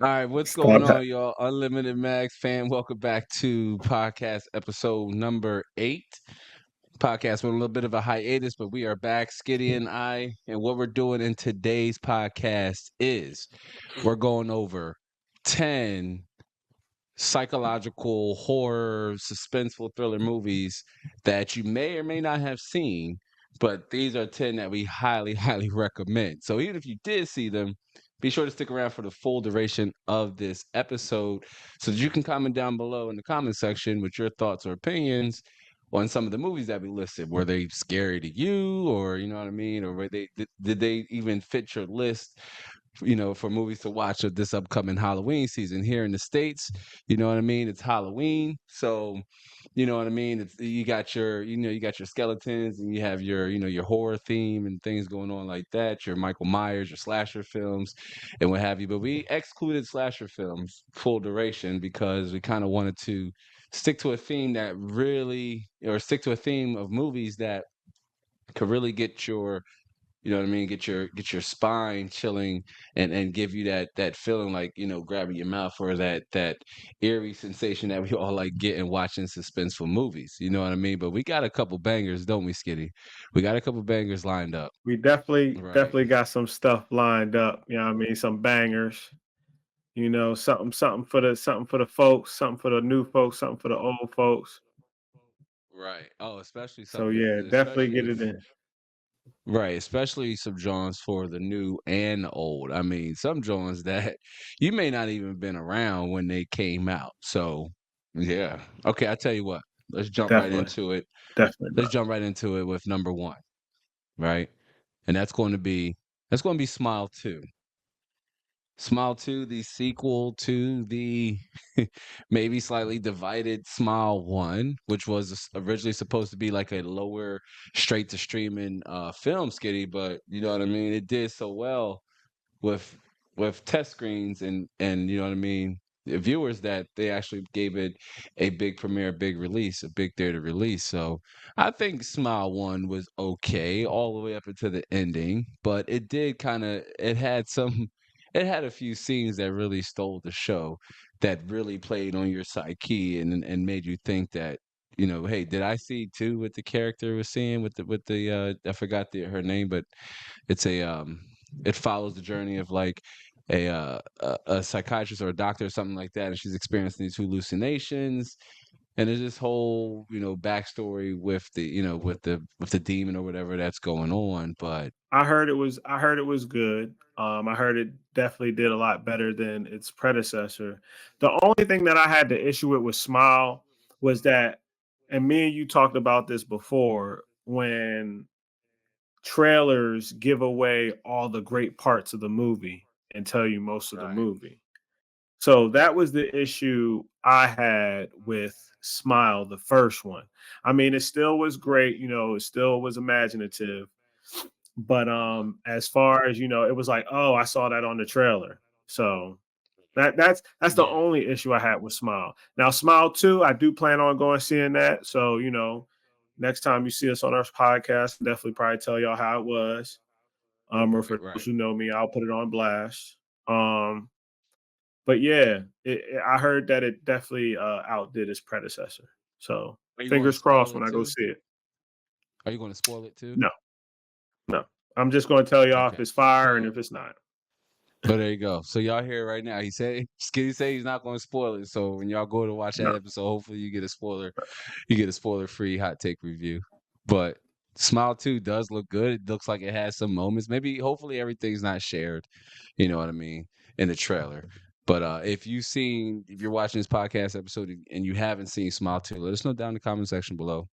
All right, what's going Start. on, y'all? Unlimited Max fan, welcome back to podcast episode number 8. Podcast with a little bit of a hiatus, but we are back, Skitty and I. And what we're doing in today's podcast is we're going over 10 psychological horror, suspenseful thriller movies that you may or may not have seen, but these are 10 that we highly, highly recommend. So even if you did see them, be sure to stick around for the full duration of this episode so that you can comment down below in the comment section with your thoughts or opinions on some of the movies that we listed. Were they scary to you, or you know what I mean, or were they did they even fit your list, for movies to watch of this upcoming Halloween season here in the States? You know what I mean? It's Halloween. So, you know what I mean? It's you got your skeletons and you have your horror theme and things going on like that, your Michael Myers, your slasher films and what have you. But we excluded slasher films full duration because we kind of wanted to stick to a theme that really or stick to a theme of movies that could really get your get your spine chilling and give you that feeling like, grabbing your mouth, or that eerie sensation that we all like getting watching suspenseful movies. You know what I mean? But we got a couple bangers, don't we, Skitty? We got a couple bangers lined up. We definitely Right. definitely got some stuff lined up. You know what I mean? Some bangers. Something for the folks, something for the new folks, something for the old folks. Right. Oh, especially So something, yeah, definitely especially get if it in. right, especially some Jones for the new and the old. I mean, some Jones that you may not even been around when they came out. So, yeah. Okay, I tell you what. Let's jump right Definitely, into it. definitely, Let's bro. jump right into it with number 1, right? And that's going to be Smile 2. Smile 2, the sequel to the maybe slightly divided Smile 1, which was originally supposed to be like a lower straight to streaming film, Skitty, but you know what I mean? It did so well with test screens and you know what I mean, the viewers, that they actually gave it a big premiere, big release, a big theater release. So I think Smile One was okay all the way up until the ending, but it had a few scenes that really stole the show, that really played on your psyche and made you think that, hey, did I see too what the character was seeing with the I forgot her name, but it's it follows the journey of like a psychiatrist or a doctor or something like that, and she's experiencing these hallucinations, and there's this whole backstory with the with the demon or whatever that's going on. But I heard it was good. I heard it definitely did a lot better than its predecessor. The only thing that I had to issue with Smile was that, and me and you talked about this before, when trailers give away all the great parts of the movie and tell you most of the right, movie. So that was the issue I had with Smile, the first one. I mean, it still was great, it still was imaginative, but as far as it was like, oh, I saw that on the trailer. So that's the yeah, only issue I had with Smile. Now, Smile 2, I do plan on going seeing that. So, next time you see us on our podcast, definitely probably tell y'all how it was. Or right, for those right. who know me, I'll put it on blast. But yeah, I heard that it definitely outdid its predecessor. So Are you going to fingers spoil crossed when it I go too? see it. Are you going to spoil it too? No, no. I'm just going to tell y'all if Okay, it's fire and so if it's not. well, there you go. So y'all hear it right now. He said Skitty say he's not going to spoil it. So when y'all go to watch No. that episode, hopefully you get a spoiler. You get a spoiler free hot take review. But Smile 2 does look good. It looks like it has some moments. Maybe hopefully everything's not shared, you know what I mean, in the trailer. But if you're watching this podcast episode and you haven't seen Smile 2, let us know down in the comment section below.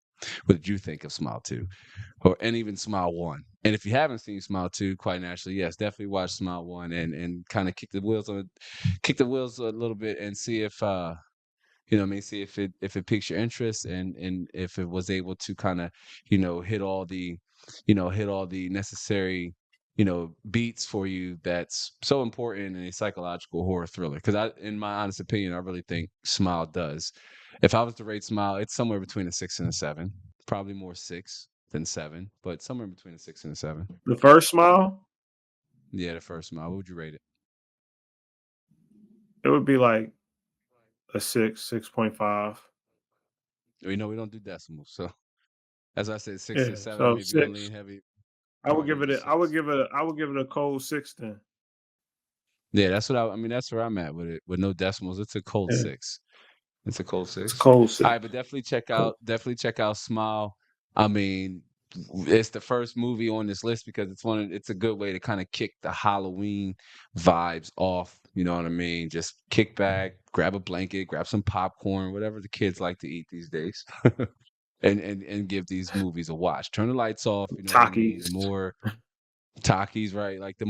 What did you think of Smile 2? And even Smile 1. And if you haven't seen Smile 2, quite naturally, yes, definitely watch Smile 1 and kind of kick the wheels a little bit and see if what I mean, see if it piques your interest and if it was able to kind of, hit all the, hit all the necessary, beats for you that's so important in a psychological horror thriller. Because in my honest opinion, I really think Smile does. If I was to rate Smile, it's somewhere between a 6 and a 7. Probably more 6 than 7, but somewhere between a 6 and a 7. The first Smile, Yeah, the first Smile. What would you rate it? It would be like a 6, 6.5. We know we don't do decimals, so as I said, 6 or Yeah. 7. I So mean, if you're gonna lean 6. heavy, I would I'll give give it it a a I would 6. give it a I would give it a cold 6 then. Yeah, that's what I mean. That's where I'm at with it. With no decimals, it's a cold Yeah. 6. It's a cold It's a 6. cold All 6. right, but Cold. definitely check out Smile. I mean, it's the first movie on this list because it's a good way to kind of kick the Halloween vibes off. You know what I mean? Just kick back, grab a blanket, grab some popcorn, whatever the kids like to eat these days, and give these movies a watch. Turn the lights off. You know what I mean? The Takis. more Takis, right? Like the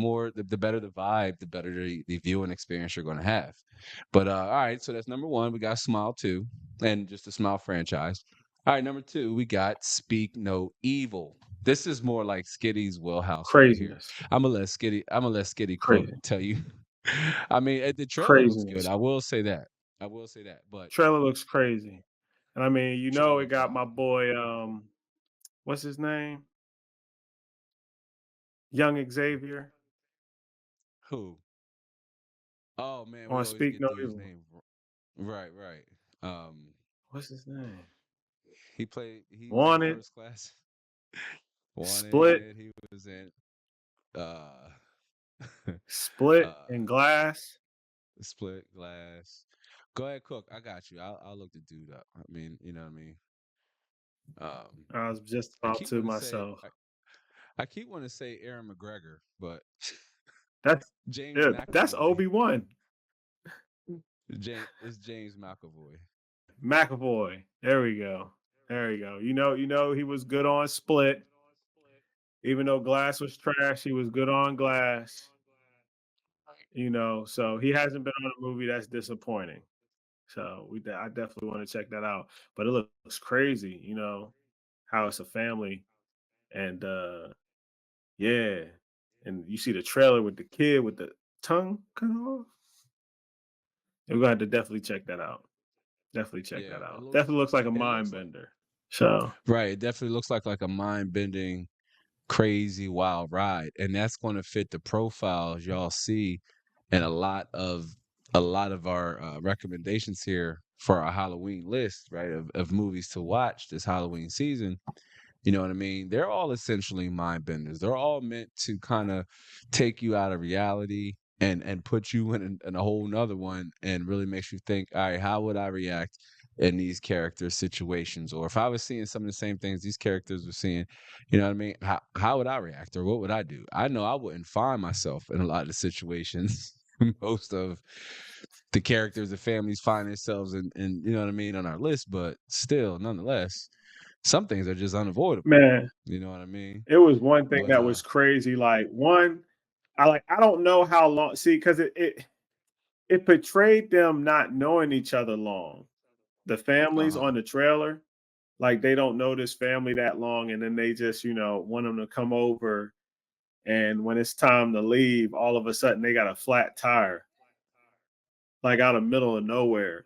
better the vibe, the better the viewing experience you're gonna have. But all right, so that's number one. We got Smile 2 and just the Smile franchise. All right, number two, we got Speak No Evil. This is more like Skitty's wheelhouse right here. Craziness. I'm gonna let Skitty Cook Crazy. tell you. I mean, the trailer looks good. Craziness. I will say that. I will say that. But Trailer looks crazy. And I mean, trailer it looks got wild. my boy, what's his name? Young Xavier Who? Oh man, we on always Speak get No dude's Evil. name. Right, right. Um, What's his name? he was in Wanted, First Class. Split, Wanted. He was in uh Split, uh and Glass. Split Glass. Go ahead, Cook. I got you. I'll look the dude up. I mean, you know what I mean. Um, I was just I about keep to want to say myself. I keep want to say Aaron McGregor, but That's James yeah, that's McAvoy. Obi-Wan. James it's James McAvoy. McAvoy. There we go. There we go. He was good on Split. Even though Glass was trash, he was good on Glass. So he hasn't been on a movie that's disappointing. So I definitely want to check that out. But it looks crazy, how it's a family and yeah. And you see the trailer with the kid with the tongue cut off. We're gonna have to definitely check that out. Definitely check Yeah, that it out. looks Definitely looks like a it mind looks like bender. So right. It definitely looks like a mind bending, crazy, wild ride, and that's going to fit the profiles y'all see and a lot of our recommendations here for our Halloween list, right? Of movies to watch this Halloween season. You know what I mean? They're all essentially mind benders. They're all meant to kind of take you out of reality and put you in a whole nother one and really makes you think, all right, how would I react in these character situations? Or if I was seeing some of the same things these characters were seeing, you know what I mean? How would I react or what would I do? I know I wouldn't find myself in a lot of situations. Most of the characters the families find themselves in, you know what I mean, on our list, but still, nonetheless, some things are just unavoidable. man, You know what I mean? it was one thing But that was crazy. Like one, I don't know how long. See, because it portrayed them not knowing each other long. The families uh-huh. on the trailer, like they don't know this family that long, and then they just want them to come over. And when it's time to leave, all of a sudden they got a flat tire, like out of middle of nowhere.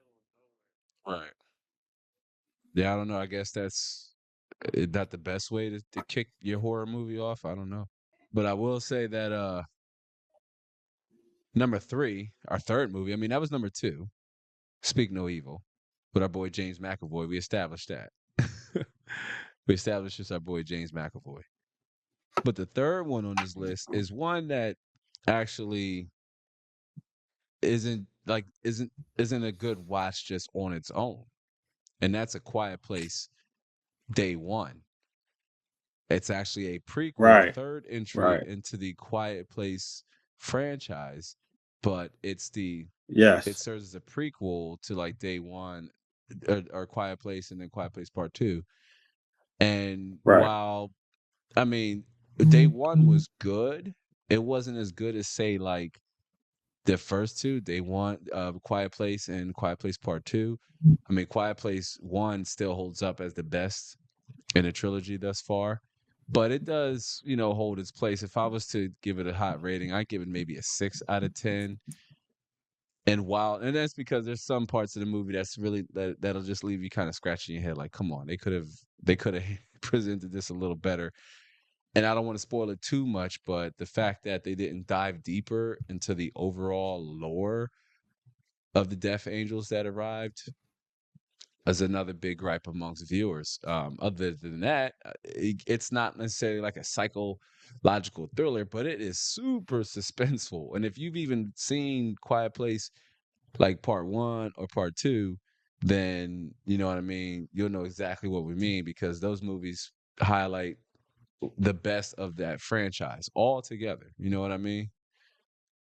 Right. Yeah, I don't know. I guess that's not the best way to kick your horror movie off. I don't know. But I will say that number three, our third movie, I mean, that was number two, Speak No Evil, with our boy James McAvoy. We established that. We established it's our boy James McAvoy. But the third one on this list is one that actually isn't like isn't a good watch just on its own. And that's A Quiet Place Day One. It's actually a prequel, the Right, third entry right. into the Quiet Place franchise, but it Yes, serves as a prequel to like Day One or Quiet Place and then Quiet Place Part Two. And right. while I mean Day One was good, it wasn't as good as say like the first two, Day One, Quiet Place and Quiet Place Part Two. I mean, Quiet Place One still holds up as the best in a trilogy thus far. But it does, hold its place. If I was to give it a hot rating, I'd give it maybe a 6 out of 10. And that's because there's some parts of the movie that's really that'll just leave you kind of scratching your head, like, come on, they could have presented this a little better. And I don't want to spoil it too much, but the fact that they didn't dive deeper into the overall lore of the death angels that arrived is another big gripe amongst viewers. Other than that, it's not necessarily like a psychological thriller, but it is super suspenseful. And if you've even seen Quiet Place, like part one or part two, then you know what I mean. You'll know exactly what we mean because those movies highlight the best of that franchise all together. You know what I mean?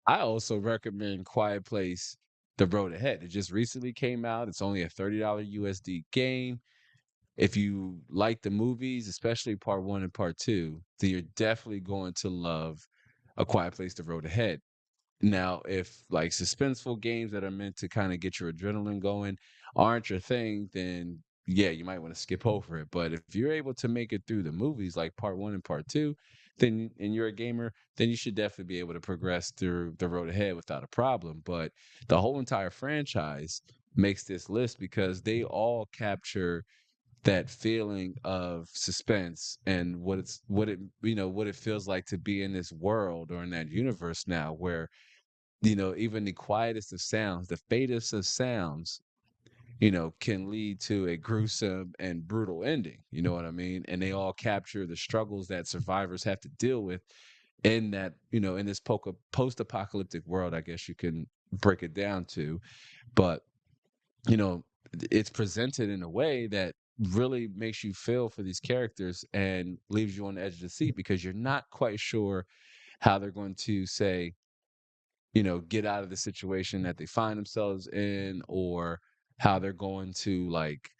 I also recommend Quiet Place: The Road Ahead. It just recently came out. It's only a $30 USD game. If you like the movies, especially part one and part two, then you're definitely going to love A Quiet Place: The Road Ahead. Now, if like suspenseful games that are meant to kind of get your adrenaline going aren't your thing, then yeah, you might want to skip over it. But if you're able to make it through the movies like part one and part two, then and you're a gamer, then you should definitely be able to progress through the road ahead without a problem. But the whole entire franchise makes this list because they all capture that feeling of suspense and what it feels like to be in this world or in that universe now where even the quietest of sounds, the faintest of sounds, can lead to a gruesome and brutal ending. You know what I mean? And they all capture the struggles that survivors have to deal with in that, in this post-apocalyptic world, I guess you can break it down to. But, you know, it's presented in a way that really makes you feel for these characters and leaves you on the edge of the seat because you're not quite sure how they're going to say, get out of the situation that they find themselves in or how they're going to like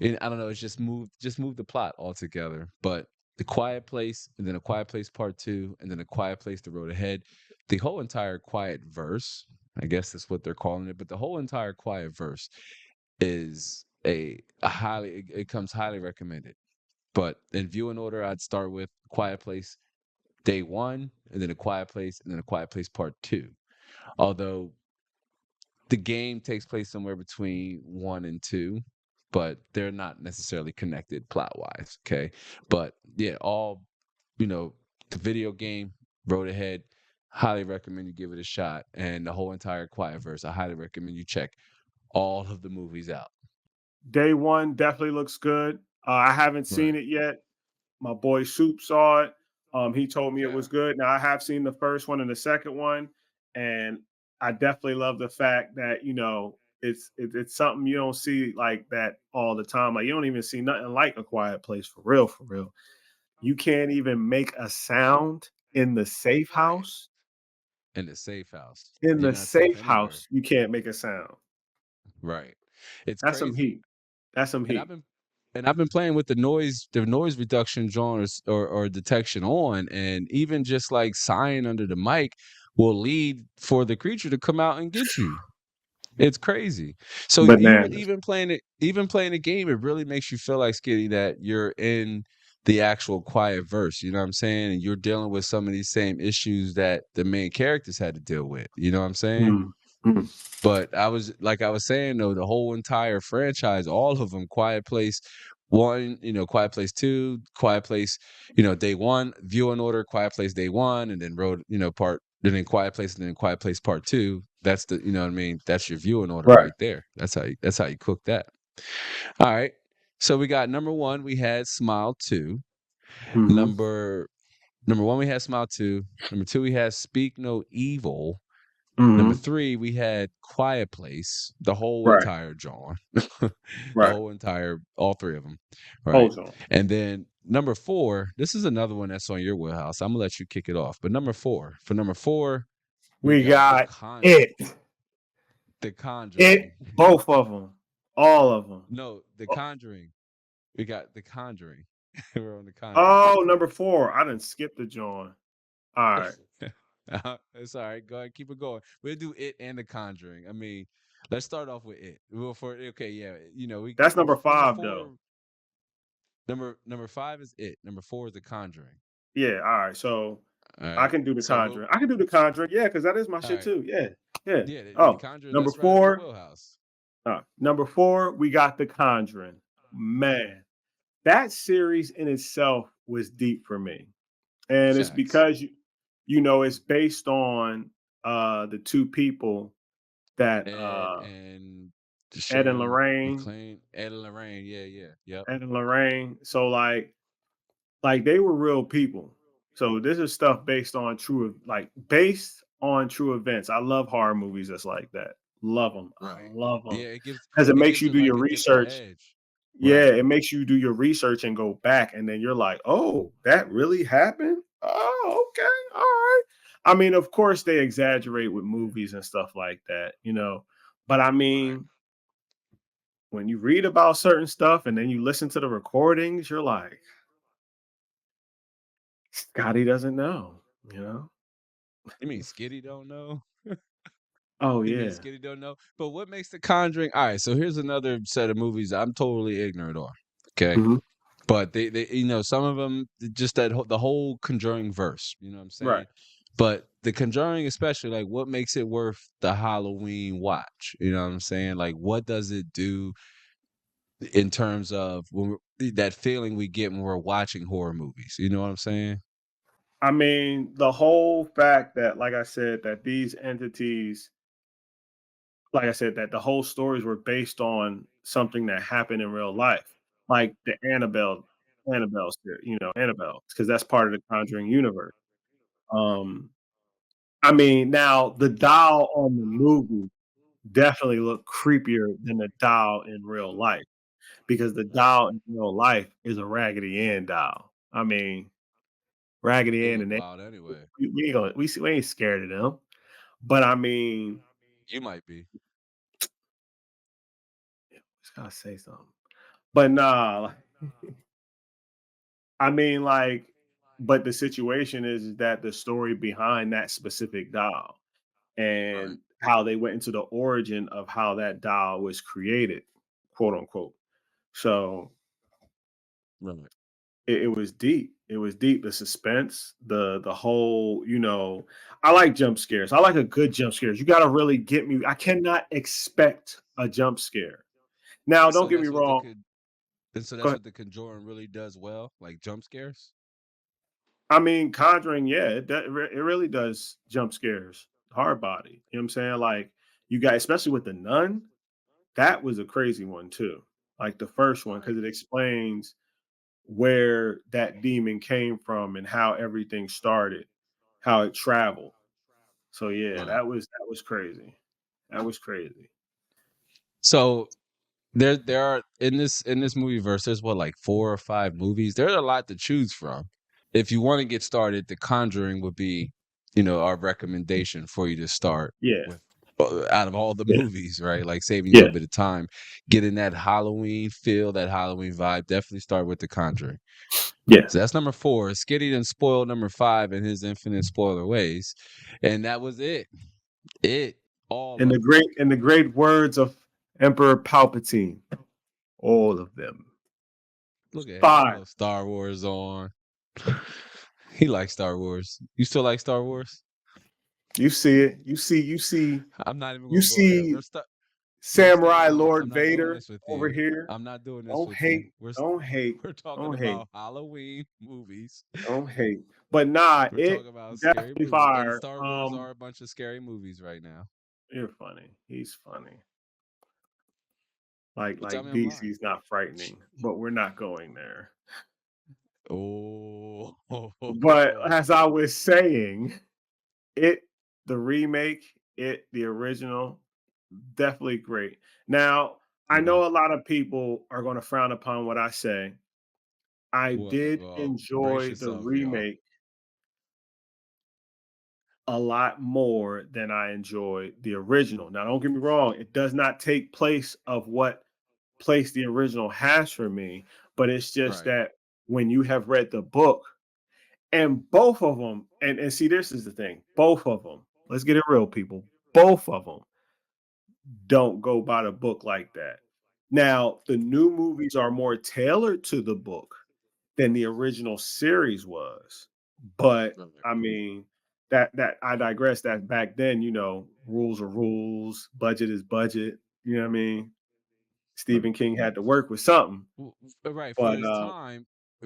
I don't know, it's just move the plot altogether. But The Quiet Place and then A Quiet Place Part 2 and then A Quiet Place The Road Ahead, the whole entire Quiet Verse, I guess that's what they're calling it, but the whole entire Quiet Verse is it comes highly recommended. But in viewing order, I'd start with Quiet Place Day 1 and then A Quiet Place and then A Quiet Place Part 2. Although the game takes place somewhere between 1 and 2, but they're not necessarily connected plot wise. Okay. But yeah, you know, the video game, Road Ahead, highly recommend you give it a shot. And the whole entire Quiet Verse, I highly recommend you check all of the movies out. Day one definitely looks good. I haven't Right. seen it yet. My boy Soup saw it. He told me it Yeah. was good. Now I have seen the first one and the second one, and I definitely love the fact that it's something you don't see like that all the time. Like you don't even see nothing like A Quiet Place for real, for real. You can't even make a sound in the safe house. In the safe house. In You're the not safe safe anywhere. house, you can't make a sound. Right. It's That's some crazy. heat. That's some And I've heat. been and I've been playing with the noise reduction genres or detection on, and even just like sighing under the mic will lead for the creature to come out and get you. It's crazy. So even Bananas. even playing it, even playing the game, it really makes you feel like Skitty that you're in the actual quiet verse. You know what I'm saying? And you're dealing with some of these same issues that the main characters had to deal with. You know what I'm saying? Mm, mm. But I was saying though, the whole entire franchise, all of them, Quiet Place One, Quiet Place Two, Quiet Place, Day One, Viewing Order, Quiet Place Day One, and then then Quiet Place, and then Quiet Place Part Two. That's you know what I mean. That's your viewing order Right. right there. That's how you cook that. All right. So we got number one, we had Smile Two. Mhm. Number number one, we had Smile Two. Number two, we had Speak No Evil. Number Mhm. 3, we had Quiet Place, the whole Right. entire genre, Right. all 3 of them, right? Hold on. And then number 4, this is another one that's on your wheelhouse. I'm gonna let you kick it off. But number 4, we We got got it. The Conjuring. It. Both of them. All of them. No, The Conjuring. We got The Conjuring. We're on The Conjuring. Oh, number 4. I didn't skip the John. All right. It's all right. Go ahead, keep it going. We'll do it and The Conjuring. I mean, let's start off with it. Well, okay, yeah, we That's number number 5 though. 4. Number 5 is it. Number 4 is The Conjuring. Yeah. All right. So All I right. can do the So we'll. Conjuring. I can do the Conjuring. Yeah, because that is my All shit right. too. Yeah. Yeah. Yeah, the Oh, Conjuring. number That's right up your 4. wheelhouse. Number 4, we got the Conjuring. Man, that series in itself was deep for me. And it's Facts. because it's based on the two people that Ed and Ed and Shane Lorraine, McLean, Ed and Lorraine. Yeah, yeah, yep. Ed and Lorraine. So like they were real people. So this is stuff based on true events. I love horror movies that's like that. Love them. I Right. love them Yeah, because it it makes gives you it do your like a different research. edge. Yeah, Right. it makes you do your research and go back, and then you're like, "Oh, that really happened? Oh, okay, all right." I mean, of course, they exaggerate with movies and stuff like that, but I Right. mean, when you read about certain stuff and then you listen to the recordings, you're like, Scotty doesn't know, you know? You mean Skitty don't know? Oh You mean yeah. Skitty don't know? But what makes The Conjuring? All right, so here's another set of movies I'm totally ignorant on. Okay. Mhm. But some of them, just the whole Conjuring verse, you know what I'm Right. saying? But The Conjuring, especially, like, what makes it worth the Halloween watch? You know what I'm saying? Like, what does it do in terms of that feeling we get when we're watching horror movies? You know what I'm saying? I mean, the whole fact that, like I said, that these entities, like I said, that the whole stories were based on something that happened in real life, like the Annabelle, Annabelle, because that's part of the Conjuring universe. Um, I mean, now the doll on the movie definitely looked creepier than the doll in real life because the doll in real life is a Raggedy Ann doll. I mean, They Raggedy Ann look and they wild anyway. we ain't gonna we ain't scared of them. But I mean, You might be. just gotta say something. But nah, I mean, but the situation is that the story behind that specific doll Right. and how they went into the origin of how that doll was created, quote unquote. So Right. it was deep. It was deep. The suspense, the whole, I like jump scares. I like a good jump scares. You got to really get me. I cannot expect a jump scare. Now, don't So get me that's what wrong. Go ahead. The Conjuring really does well, like jump scares. I mean, Conjuring, yeah, it really does jump scares, hard body. You know what I'm saying? Like you got, especially with the nun, that was a crazy one too. Like the first one, Right. because it explains where that demon came from and how everything started, how it traveled. So yeah, Right. that was crazy. That was crazy. So there are in this movie verse, there's what, like 4 or 5 movies. There's a lot to choose from. If you want to get started, The Conjuring would be, our recommendation for you to start Yeah, with, out of all the yeah, movies, right? Like saving you a yeah, little bit of time, getting that Halloween feel, that Halloween vibe. Definitely start with The Conjuring. yeah. So that's number 4. Skitty done spoiled number 5 in his infinite spoiler ways, and that was it. It all In of it. the great words of Emperor Palpatine, all of them. Look at him, Five. little Star Wars on. He likes Star Wars. You still like Star Wars? You see it. I'm not even You gonna go there. see We're staying Samurai on this. Lord I'm not doing Vader this with over you. here. I'm not doing this Don't with you. hate. Don't hate. We're talking Don't hate. about Halloween movies. Don't hate. But nah, We're it talking about scary definitely movies, and fire. Star Wars are a bunch of scary movies right now. You're funny. He's funny. You tell Like me I'm lying. DC's not frightening, but we're not going there. Oh, But as I was saying, it the remake, the original, definitely great. Now, I okay. know a lot of people are going to frown upon what I say. I What? did Well, brace enjoy the yourself, y'all. remake a lot more than I enjoyed the original. Now, don't get me wrong, it does not take place of what place the original has for me, but it's just Right. that when you have read the book and both of them, and see, this is the thing, both of them, let's get it real, people, both of them don't go by the book like that. Now, the new movies are more tailored to the book than the original series was. But Right. I mean, that I digress. That back then, rules are rules, budget is budget. You know what I mean? Right. Stephen King had to work with something. Right, But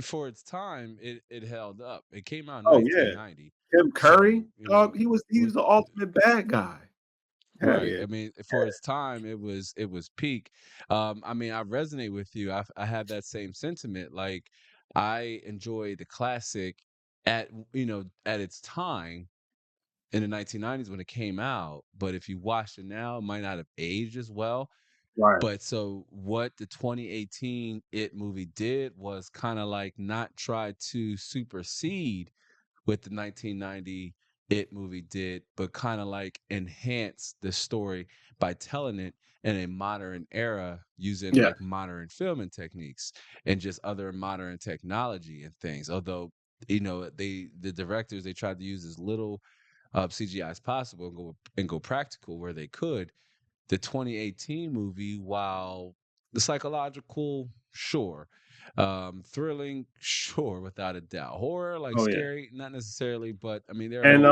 for its time, it held up. It came out in oh yeah, 1990. Tim Curry, So, dog, he's we're the ultimate bad guy. Hell Right. yeah. I mean, for its time, it was peak. I mean, I resonate with you. I have that same sentiment. Like, I enjoy the classic at at its time in the 1990s when it came out. But if you watch it now, it might not have aged as well. Right. But so what the 2018 It movie did was kind of like not try to supersede what the 1990 It movie did, but kind of like enhance the story by telling it in a modern era using Yeah. like modern filming techniques and just other modern technology and things. Although, the directors, they tried to use as little CGI as possible and go practical where they could. The 2018 movie, while the psychological, sure, thrilling, sure, without a doubt, horror, like Oh yeah. scary, not necessarily, but I mean, And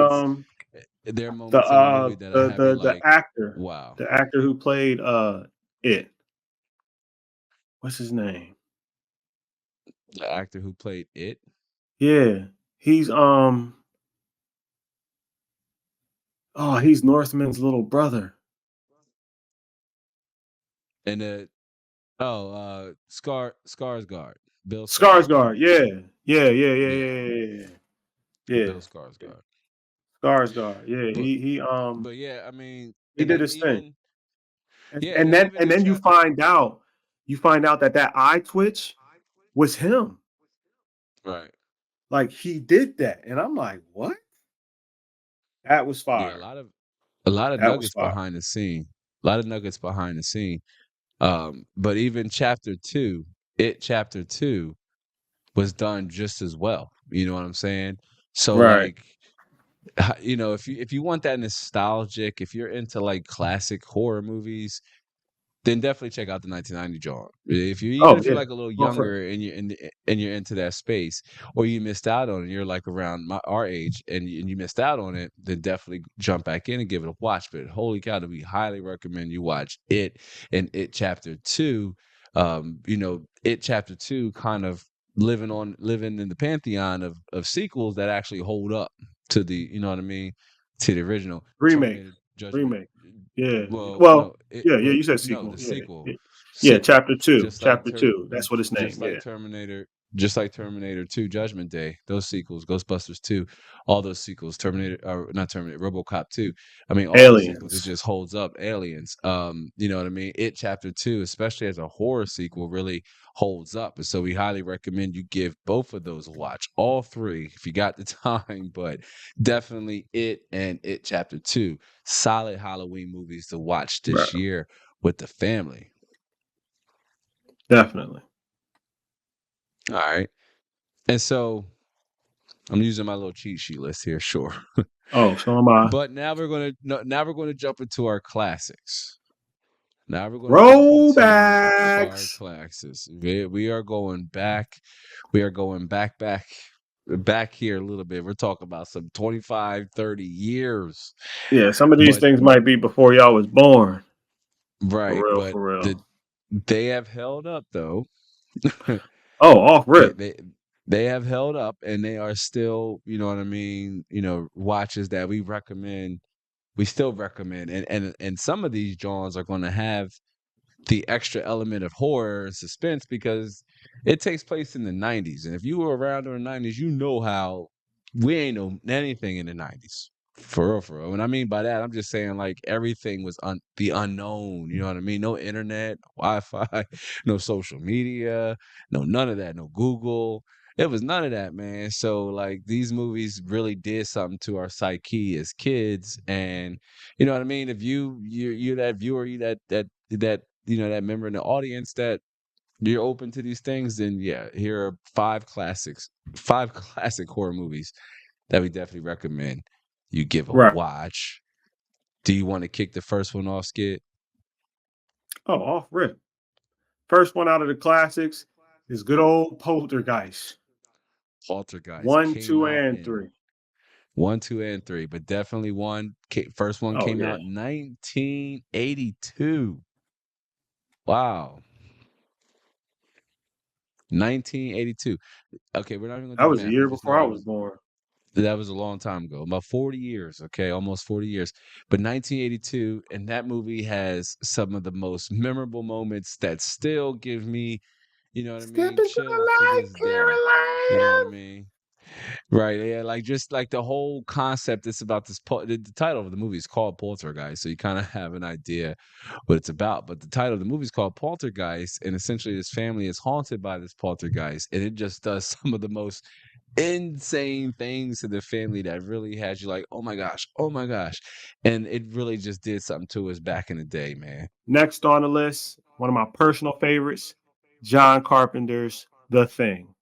there are moments in the movie that I have you like, wow. the actor who played it, what's his name? The actor who played it, Yeah. He's he's Northman's little brother. and Skarsgård, Bill Skarsgård, Skarsgård. Yeah. Yeah, yeah, yeah, yeah, yeah, yeah, yeah. Yeah. Bill Yeah. Skarsgård, Skarsgård. Yeah, but he but yeah, I mean, he and did then his thing. even And, yeah, and and then then even and in then chapter. you find out that that eye twitch was him. Right. Like he did that. And I'm like, "What?" That was Yeah, fire. a lot of That was nuggets fire. behind the scene. A lot of nuggets behind the scene. But even chapter two was done just as well. You know what I'm saying? So Right. like if you want that nostalgic, if you're into like classic horror movies, then definitely check out the 1990 John. If you even Oh if you're yeah. like a little Off rip. younger and you're into that space, or you missed out on it, you're like around our age and you missed out on it, then definitely jump back in and give it a watch. But holy cow, do we highly recommend you watch it and It Chapter Two. It Chapter Two kind of living in the pantheon of sequels that actually hold up to the what I mean, to the original Remake. Terminator Judgment. Remake. Yeah. Well, Well, no, it yeah, yeah, well, you said no, sequel. the Yeah. sequel, Yeah, yeah, sequel, chapter 2. just like Chapter 2. That's what his name. just like Yeah. Terminator, just like Terminator 2, Judgment Day, those sequels, Ghostbusters 2, all those sequels, Terminator, or not Terminator, RoboCop 2. I mean, all those sequels, it Aliens. just holds up. Aliens, you know what I mean? It Chapter 2, especially as a horror sequel, really holds up. And so we highly recommend you give both of those a watch, all three, if you got the time, but definitely It and It Chapter 2. Solid Halloween movies to watch Right. this year with the family. Definitely. All right. And so I'm using my little cheat sheet list here, sure. Oh, so am I. But now we're gonna jump into our classics. Now we're gonna jump into our Throwbacks. classics. We are going back. We are going back here a little bit. We're talking about some 25, 30 years. Yeah, some of these But things might be before y'all was born. For right, real, but for real. they have held up though. Oh, off They rip. they they have held up and they are still, you know what I mean, watches that we still recommend. And some of these Johns are gonna have the extra element of horror and suspense because it takes place in the 90s. And if you were around in the 90s, you know how we ain't know anything in the 90s. For real, for real. And I mean by that, I'm just saying like everything was the unknown. You know what I mean? No internet, Wi-Fi, no social media, no none of that, no Google. It was none of that, man. So like these movies really did something to our psyche as kids, and you know what I mean. If you're that viewer, you that that member in the audience that you're open to these things, then yeah, here are five classic horror movies that we definitely recommend you give a Right. watch. Do you want to kick the first one off, Skid? Oh, off rip. First one out of the classics is good old Poltergeist. Poltergeist One, came two, out and in three. one, two, and three, but definitely first one Oh came yeah. out in 1982. Wow, 1982. Okay, we're not even gonna That do was a math. We year just know before I it was was born. That was a long time ago, about 40 years, okay, almost 40 years. But 1982, and that movie has some of the most memorable moments that still give me, you know what I Step mean, into the chills to light, this day. You know what I Caroline. mean? Right, yeah, like, just, like, the whole concept, it's about this the title of the movie is called Poltergeist, so you kinda have an idea what it's about, but the title of the movie is called Poltergeist, and essentially this family is haunted by this poltergeist, and it just does some of the most insane things to the family that really has you like, oh my gosh," and it really just did something to us back in the day, man. Next on the list, one of my personal favorites, John Carpenter's The Thing.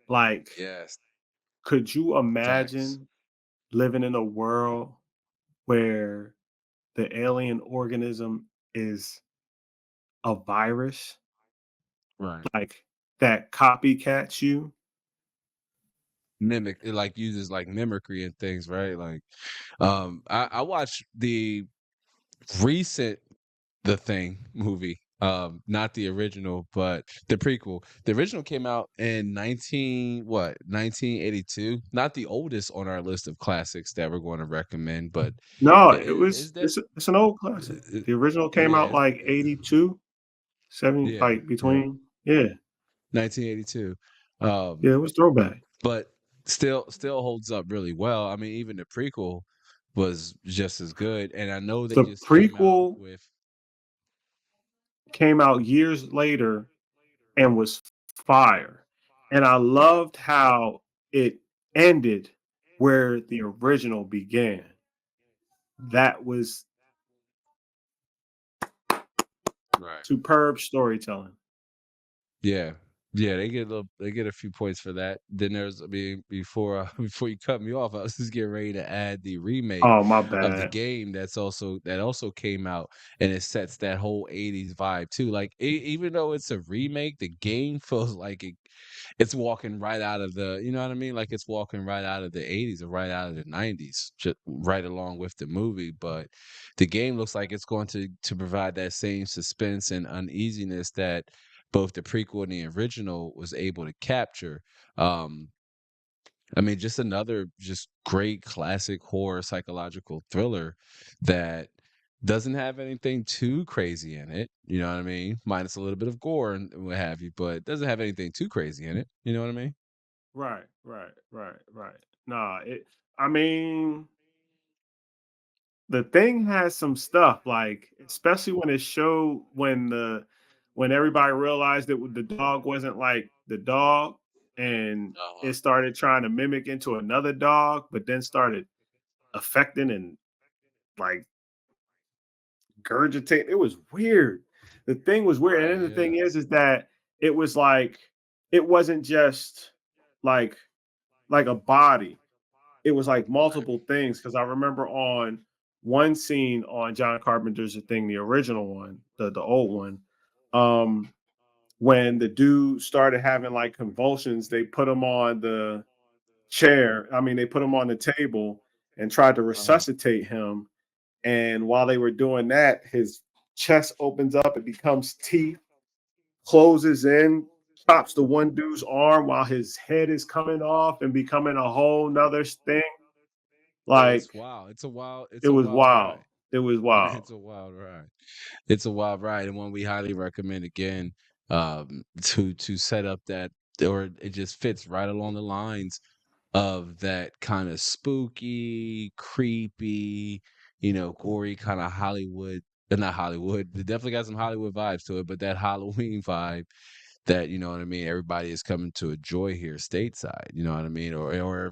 Like, Yes, could you facts. imagine living in a world where the alien organism is a virus, Right. like that copycats you? Mimic it, like, uses, like, mimicry and things, right? Like, I watched the recent The Thing movie, not the original, but the prequel. The original came out in 1982? Not the oldest on our list of classics that we're gonna recommend, but No, it it was is that it's an old classic. The original came yeah, out like 82, 70, yeah, like yeah, between, yeah. 1982. Yeah, it was throwback. But still holds up really well. I mean, even the prequel was just as good, and I know they The just came out prequel with came out years later and was fire. And I loved how it ended where the original began. That was right. superb storytelling. Yeah. Yeah, they get a few points for that. Then there's I mean, before before you cut me off, I was just getting ready to add the remake Oh, my of the bad. game that also came out, and it sets that whole 80s vibe too. Like even though it's a remake, the game feels like it's walking right out of the, you know what I mean? Like it's walking right out of the 80s or right out of the 90s, just right along with the movie, but the game looks like it's going to provide that same suspense and uneasiness that both the prequel and the original was able to capture. Um, I mean, just another just great classic horror psychological thriller that doesn't have anything too crazy in it. You know what I mean? Minus a little bit of gore and what have you, but doesn't have anything too crazy in it. You know what I mean? Right, right, right, right. Nah, I mean, the thing has some stuff, like, especially when it showed when everybody realized that the dog wasn't like the dog, and Uh-huh. it started trying to mimic into another dog, but then started affecting and like gurgitate. It was weird. The thing was weird. And Right. then the Yeah. thing is that it was like it wasn't just like like a body. It was like Right. multiple things. Cause I remember on one scene on John Carpenter's The Thing, the original one, the old one, um, when the dude started having like convulsions, they put him on the chair. I mean, they put him on the table and tried to Uh-huh. resuscitate him. And while they were doing that, his chest opens up, it becomes teeth, closes in, chops the one dude's arm while his head is coming off and becoming a whole nother thing. Like, It's wild. it It's a was wild wild. ride. It was wild. It's a wild ride. It's a wild ride, and one we highly recommend again, to set up that, or it just fits right along the lines of that kind of spooky, creepy, gory kind of Hollywood, not Hollywood. It definitely got some Hollywood vibes to it, but that Halloween vibe that, you know what I mean, everybody is coming to enjoy here stateside, you know what I mean, or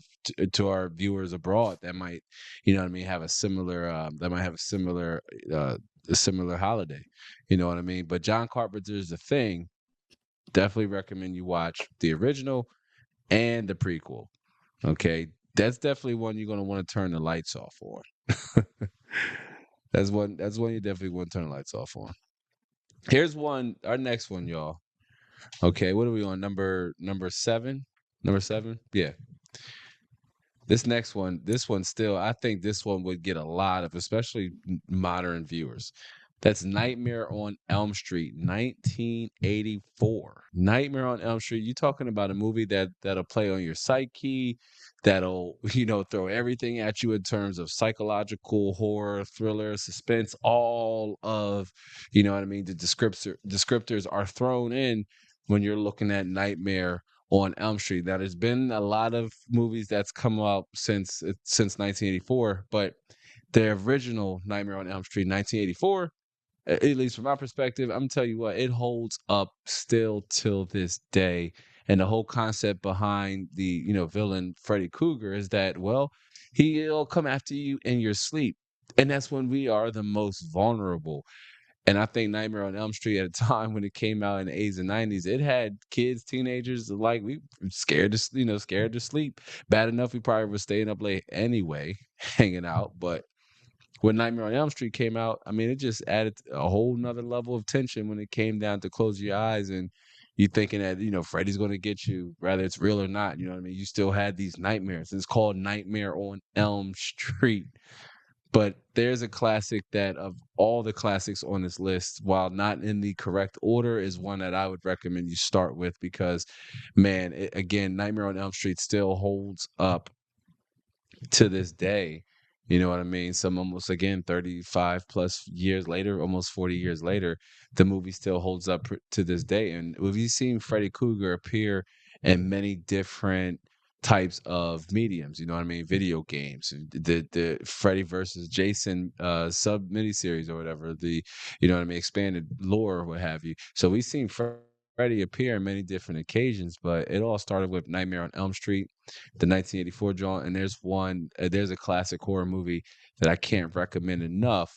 to our viewers abroad that might, you know what I mean, have a similar that might have uh a similar holiday, you know what I mean. But John Carpenter's The Thing, definitely recommend you watch the original and the prequel. Okay, that's definitely one you're gonna want to turn the lights off on. That's one you definitely want to turn the lights off on. Here's one, our next one, y'all. Okay, what are we on? Number seven? Number seven? Yeah. This one still, I think this one would get a lot of, especially modern viewers. That's Nightmare on Elm Street, 1984. Nightmare on Elm Street. You talking about a movie that'll play on your psyche, that'll, throw everything at you in terms of psychological horror, thriller, suspense, all of, what I mean, the descriptors are thrown in when you're looking at Nightmare on Elm Street. Now, there's been a lot of movies that's come out since 1984, but the original Nightmare on Elm Street, 1984, at least from my perspective, I'm tell you what, it holds up still till this day. And the whole concept behind the villain Freddy Krueger is that, well, he'll come after you in your sleep, and that's when we are the most vulnerable. And I think Nightmare on Elm Street at a time when it came out in the 80s and 90s, it had kids, teenagers like we scared to scared to sleep. Bad enough we probably were staying up late anyway, hanging out, but when Nightmare on Elm Street came out, I mean, it just added a whole nother level of tension when it came down to close your eyes and you thinking that, Freddy's going to get you, whether it's real or not. You know what I mean? You still had these nightmares. It's called Nightmare on Elm Street. But there's a classic that, of all the classics on this list, while not in the correct order, is one that I would recommend you start with because, man, again, Nightmare on Elm Street still holds up to this day. You know what I mean? Some almost again 35 plus years later, almost 40 years later, the movie still holds up to this day. And we've seen Freddy Krueger appear in many different types of mediums. You know what I mean? Video games, the Freddy versus Jason sub miniseries or whatever, the what I mean, expanded lore or what have you. So we've seen Freddy appear in many different occasions, but it all started with Nightmare on Elm Street, the 1984 joint. And there's a classic horror movie that I can't recommend enough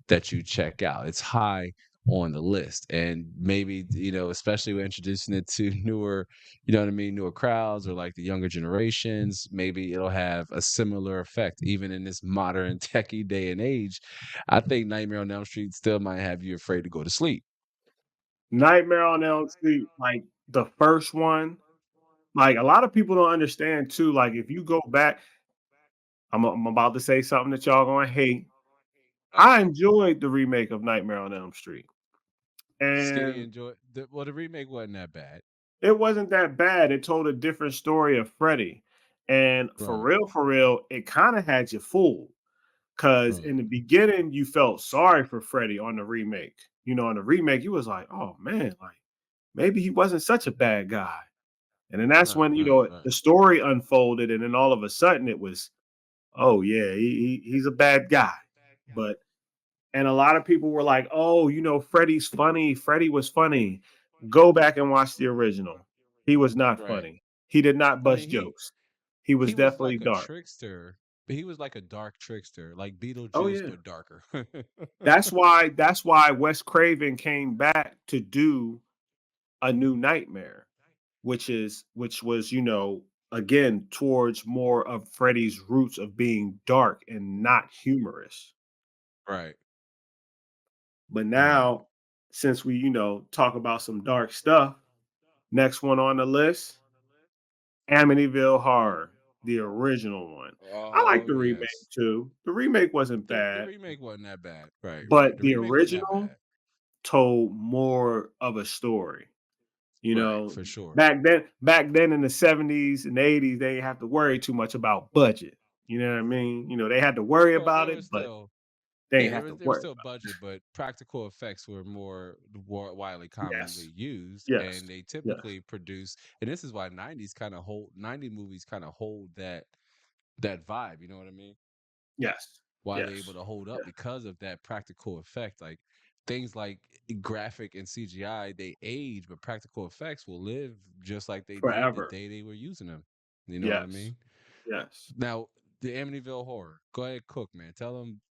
that you check out. It's high on the list, and maybe especially when introducing it to newer, what I mean, newer crowds or like the younger generations, maybe it'll have a similar effect even in this modern techie day and age. I think Nightmare on Elm Street still might have you afraid to go to sleep. Nightmare on Elm Street, like the first one, like a lot of people don't understand too. Like if you go back, I'm about to say something that y'all gonna hate. I Uh-oh. enjoyed the remake of Nightmare on Elm Street, Skinny and enjoy the remake wasn't that bad. it wasn't that bad. It told a different story of Freddy, and Right, for real, it kind of had you fooled. Because right, in the beginning, you felt sorry for Freddy on the remake. You know, on the remake, you was like, "Oh man, like maybe he wasn't such a bad guy." And then that's right, when right, right. the story unfolded, and then all of a sudden it was, "Oh yeah, he's a bad guy." But and a lot of people were like, "Oh, Freddy's funny. Freddy was funny." Go back and watch the original. He was not Right. funny. He did not I mean, bust he jokes. He was he was definitely like a dark. trickster, but he was like a dark trickster, like Oh Beetlejuice yeah. but darker. That's why Wes Craven came back to do a new Nightmare, which was, again, towards more of Freddy's roots of being dark and not humorous. Right, But right. now, since we, talk about some dark stuff, next one on the list, Amityville Horror, the original one. I like Oh the remake yes. too. The remake wasn't The bad, remake wasn't that bad. Right, right. but The the remake wasn't that original bad. told more of a story. You Right, know, for sure. back then in the 70s and 80s, they didn't have to worry too much about budget. You know what I mean? They had to worry Well, about there it, was but still they yeah, didn't have to there was worry still about budget, but practical effects were more widely it. Yes. commonly used, Yes. and they Yes. typically produce. And this is why '90s kind of hold '90 movies kind of hold that vibe. You know what I mean? Yes. Why they're able Yes. to hold up Yes. because of that practical effect. Like things like graphic and CGI, they age, but practical effects will live just like they did the Forever. day they were using them. You know what I Yes. mean? Yes. Now, the Amityville Horror. Go ahead, Cook, man. Tell them.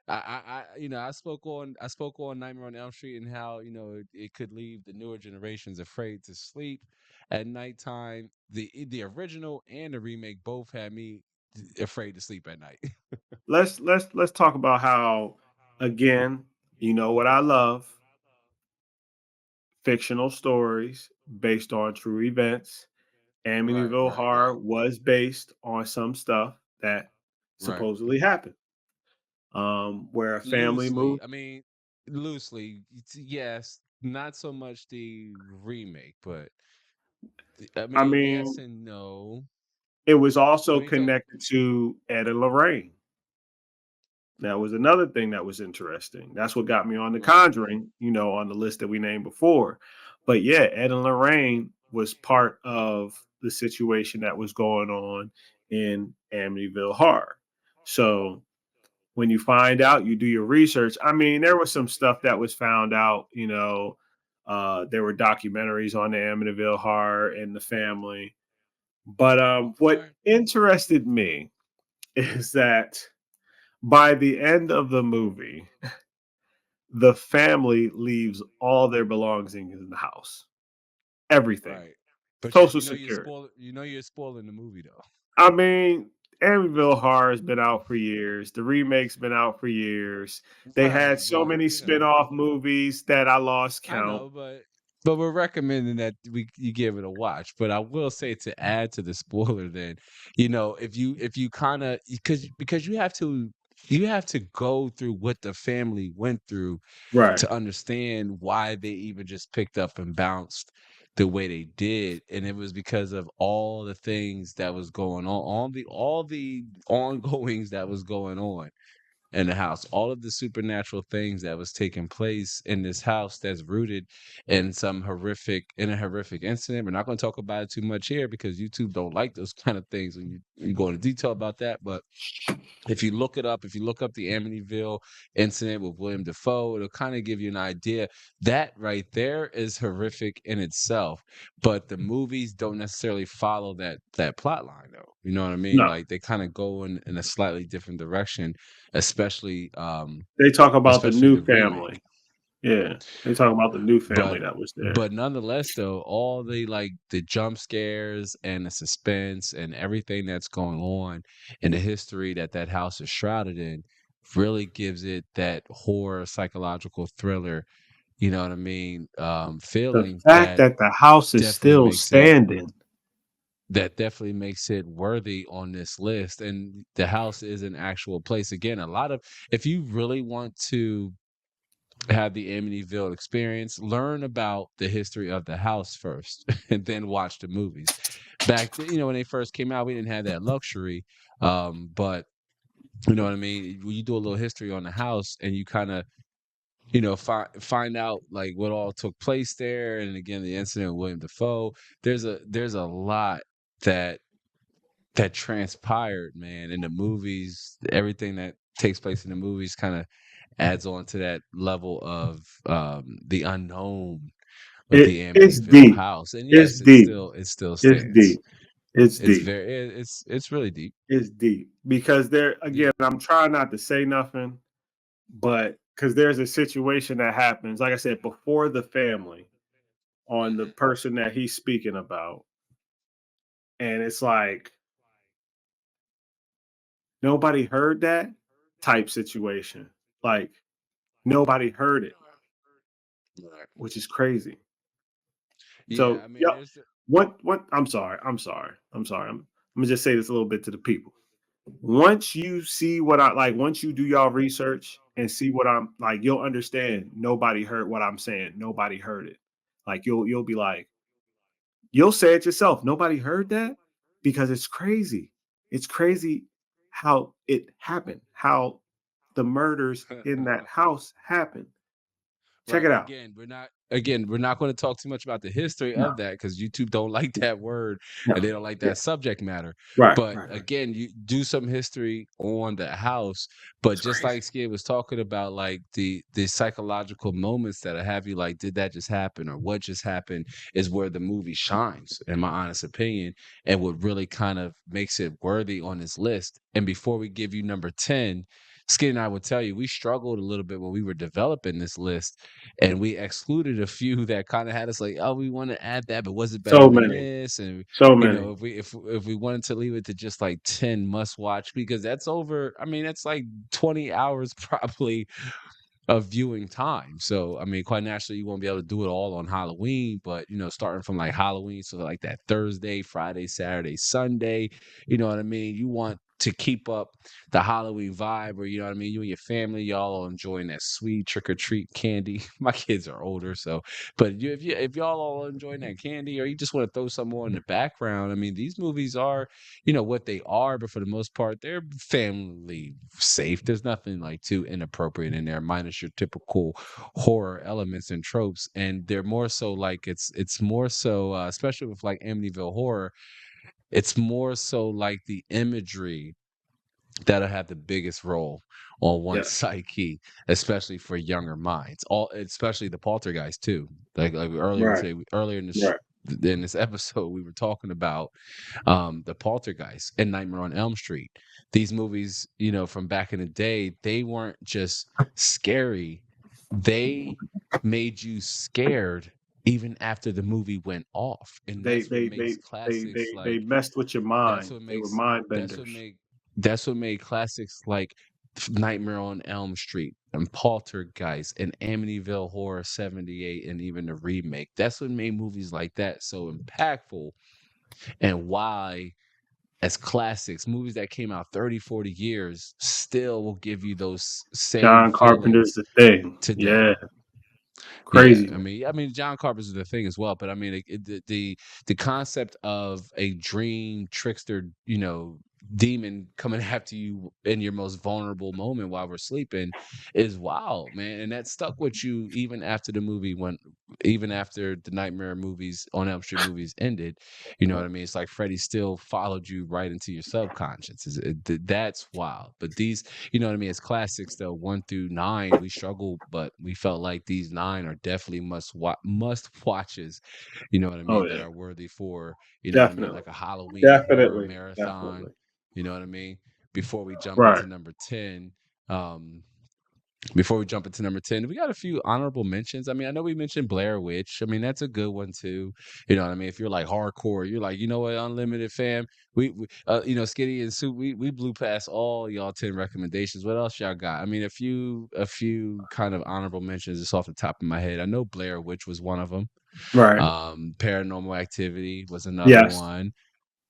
I spoke on Nightmare on Elm Street and how it could leave the newer generations afraid to sleep at nighttime. The original and the remake both had me afraid to sleep at night. Let's talk about how, again, what I love, fictional stories based on true events. Right, Amityville right, right, Horror was based on some stuff that right. supposedly happened. Where a family Loosely, moved. I mean. loosely, yes, not so much the remake, but I I mean, yes mean, and no. it was also When you talk, connected to Ed and Lorraine. That was another thing that was interesting. That's what got me on The right, Conjuring, on the list that we named before. But yeah, Ed and Lorraine was part of the situation that was going on in Amityville Horror. So when you find out, you do your research. I mean, there was some stuff that was found out, there were documentaries on the Amityville Horror and the family. But what right, interested me is that by the end of the movie, the family leaves all their belongings in the house, everything, right. But social you know you're security. spoiling. You know you're spoiling the movie though. I mean, Amityville Horror has been out for years. The remake's been out for years. They had Right, so but many spin-off movies that I lost I count. know, but we're recommending that you give it a watch. But I will say to add to the spoiler, then if you kind of because you have to go through what the family went through Right. to understand why they even just picked up and bounced the way they did, and it was because of all the things that was going on, all the ongoings that was going on in the house, all of the supernatural things that was taking place in this house that's rooted in a horrific incident. We're not going to talk about it too much here because YouTube don't like those kind of things when you go into detail about that. But if you look it up, if you look up the Amityville incident with William Defoe, it'll kind of give you an idea. That right there is horrific in itself, but the movies don't necessarily follow that plot line, though. You know what I mean? No, Like they kind of go in a slightly different direction, especially they talk about the especially new the remake. family. Yeah, they talk about the new family But that was there. but nonetheless though, all the jump scares and the suspense and everything that's going on in the history that house is shrouded in really gives it that horror psychological thriller, you know what I mean, The feeling fact that the house is definitely still makes it standing. that definitely makes it worthy on this list. And the house is an actual place. Again, a lot of if you really want to have the Amityville experience, learn about the history of the house first, and then watch the movies. Back then, when they first came out, we didn't have that luxury. But you know what I mean? When you do a little history on the house and you kind of, find out like what all took place there, and again, the incident with William Defoe. There's a lot that that transpired, man, in the movies. Everything that takes place in the movies kind of adds on to that level of the unknown with the It's Amityville deep. house. And It's yes, deep. it still It's stands. deep. It's It's deep. very it's really deep. It's deep because there Yeah. again. I'm trying not to say nothing, but because there's a situation that happens, like I said, before the family on the Mhm. person that he's speaking about, and it's like nobody heard that type situation. Like nobody heard it, Right. which is crazy. Yeah, So, I mean, yep. there's What? I'm sorry. I'm sorry. I'm sorry. I'm gonna just say this a little bit to the people. Once you see what I like, once you do y'all research and see what I'm like, you'll understand. Nobody heard what I'm saying. Nobody heard it. Like you'll be like, you'll say it yourself. Nobody heard that because it's crazy. It's crazy how it happened. How the murders in that house happened. Check right. it out. Again, we're not going to talk too much about the history No, of that because YouTube don't like that word and no. they don't like Yeah. that subject matter. Right. But Right. Right. again, you do some history on the house. But It's just crazy. like Skid was talking about, like the psychological moments that have you like, did that just happen or what just happened is where the movie shines, in my honest opinion, and what really kind of makes it worthy on this list. And before we give you number 10, Skid and I would tell you we struggled a little bit when we were developing this list and we excluded a few that kind of had us like, oh, we want to add that, but was it better So than many. this? And So many. if we wanted to leave it to just like 10 must watch because that's over. I mean, that's like 20 hours probably of viewing time. So I mean, quite naturally, you won't be able to do it all on Halloween, but starting from like Halloween, so like that Thursday, Friday, Saturday, Sunday, you know what I mean. You want to keep up the Halloween vibe, where you know what I mean, you and your family, y'all are enjoying that sweet trick or treat candy. My kids are older, so but if y'all all enjoying that candy, or you just want to throw some more in the background, I mean, these movies are, you know, what they are, but for the most part, they're family safe. There's nothing like too inappropriate in there, minus your typical horror elements and tropes, and they're more so like it's more so, especially with like Amityville Horror, it's more so like the imagery that'll have the biggest role on one's Yes. psyche, especially for younger minds. All especially the poltergeist too. Like earlier Right. today, earlier Right. in this episode, we were talking about the poltergeist and Nightmare on Elm Street. These movies, you know, from back in the day, they weren't just scary; they made you scared even after the movie went off, and They that's what they makes they they classics they they like messed with your that's mind. what They were makes mind that's what benders. make that's what made classics like Nightmare on Elm Street and Poltergeist and Amityville Horror 78 and even the remake. That's what made movies like that so impactful, and why as classics, movies that came out 30, 40 years still will give you those same John feelings Carpenter's The Thing. today. Yeah. Yeah, Crazy I man. mean, John Carpenter's the thing as well, but I mean, the concept of a dream trickster, you know, demon coming after you in your most vulnerable moment while we're sleeping is wild, man, and that stuck with you even after the movie went, even after the Nightmare movies on Elm Street movies ended. You know what I mean? It's like Freddy still followed you right into your subconscious. That's wild. But these, you know what I mean? As classics though, 1 through 9, we struggle, but we felt like these 9 are definitely must watches. You know what I Oh mean? That yeah. are worthy for, you know what I mean, Definitely. like a Halloween horror Definitely. marathon. Definitely. You know what I mean? Before we jump Right. into number 10, um, before we jump into number 10, we got a few honorable mentions. I mean, I know we mentioned Blair Witch. I mean, that's a good one too. You know what I mean? If you're like hardcore, you're like, you know what, Unlimited fam, we you know, Skitty and Soup, we blew past all y'all 10 recommendations. What else y'all got? I mean, a few kind of honorable mentions just off the top of my head. I know Blair Witch was one of them. Right. Paranormal Activity was another Yes. one.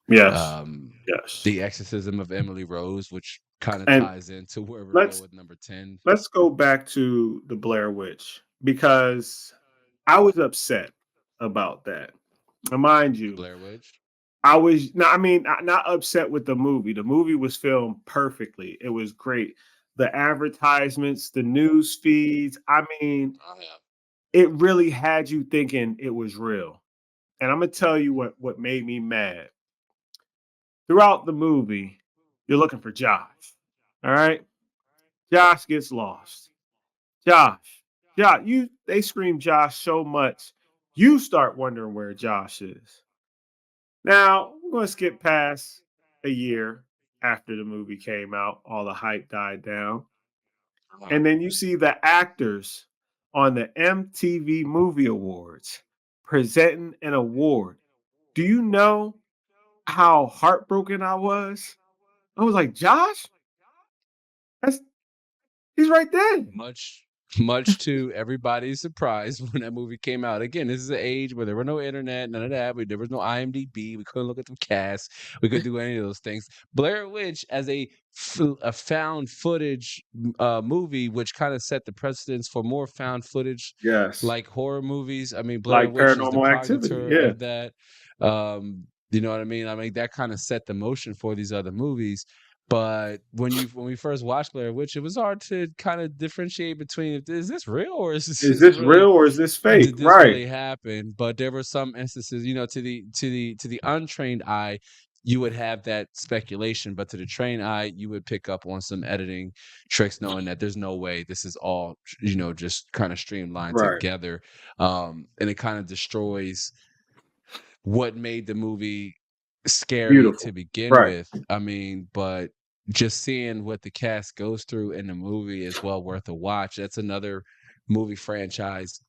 Yes. Um, Yes. The Exorcism of Emily Rose, which kind of And ties into where we're going let's with number 10. let's go back to the Blair Witch because I was upset about that. And mind The you, Blair Witch. I was not, I mean, not upset with the movie. The movie was filmed perfectly. It was great. The advertisements, the news feeds, I mean, Oh yeah. it really had you thinking it was real. And I'm gonna tell you what made me mad. Throughout the movie, you're looking for Josh. All right. Josh gets lost. Josh. Josh, they scream Josh so much, you start wondering where Josh is. Now, we're going to skip past a year after the movie came out, all the hype died down. Uh-huh. And then you see the actors on the MTV Movie Awards presenting an award. Do you know how heartbroken I was? I was like, Josh, that's he's right there. Much much to everybody's surprise when that movie came out. Again, this is an age where there were no internet, none of that. There was no IMDb. We couldn't look at the cast. We couldn't do any of those things. Blair Witch as a found footage movie, which kind of set the precedence for more found footage Yes. like horror movies. I mean, Blair Like Witch is the paranormal activity. progenitor Yeah. of that. You know what I mean? I mean, that kind of set the motion for these other movies. But when we first watched Blair Witch, it was hard to kind of differentiate between, is this real, or is this, Is is this this really, real or is this fake? did this Right. really happen? But there were some instances, you know, to the untrained eye, you would have that speculation, but to the trained eye, you would pick up on some editing tricks, knowing that there's no way this is all, you know, just kind of streamlined Right. together. And it kind of destroys what made the movie scary to Beautiful. begin Right. with. I mean, but just seeing what the cast goes through in the movie is well worth a watch. That's another movie franchise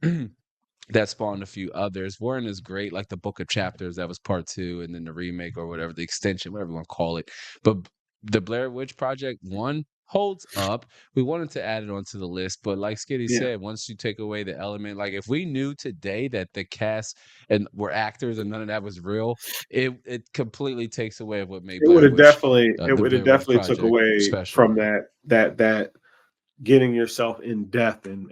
that spawned a few others. Warren is great, like the Book of Chapters, that was part 2, and then the remake or whatever, the extension, whatever you want to call it. But the Blair Witch Project 1, holds up. We wanted to add it onto the list, but like Skitty Yeah, said, once you take away the element, like if we knew today that the cast and were actors and none of that was real, it completely takes away of what made it would have The Blair Witch took Project away special. from that getting yourself in depth and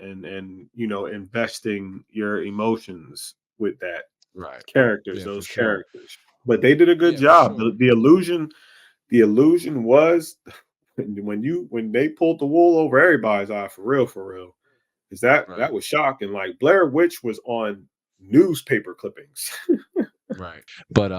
investing your emotions with that Right. characters, Yeah, for those sure. characters. But they did a good Yeah, for job. sure. The illusion was when they pulled the wool over everybody's eye for real. Is that Right. was shocking. Like Blair Witch was on newspaper clippings. Right. But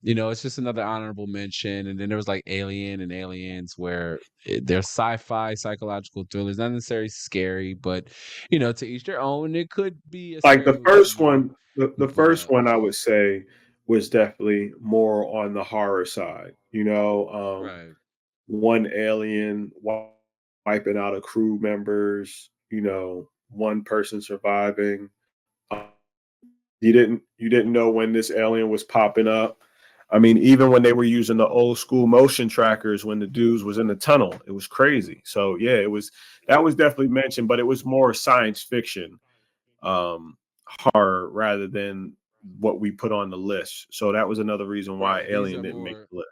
it's just another honorable mention. And then there was like Alien and Aliens where they're sci-fi, psychological thrillers, not necessarily scary, but to each their own. It could be a Like scary the movie to first you, one, the but first one I would say was definitely more on the horror side. right, One alien wiping out a crew members, one person surviving. Um, you didn't know when this alien was popping up. I mean, even when they were using the old school motion trackers when the dudes was in the tunnel, it was crazy. So yeah, it was that was definitely mentioned, but it was more science fiction horror rather than what we put on the list. So that was another reason why right. These Alien are didn't make more. the list.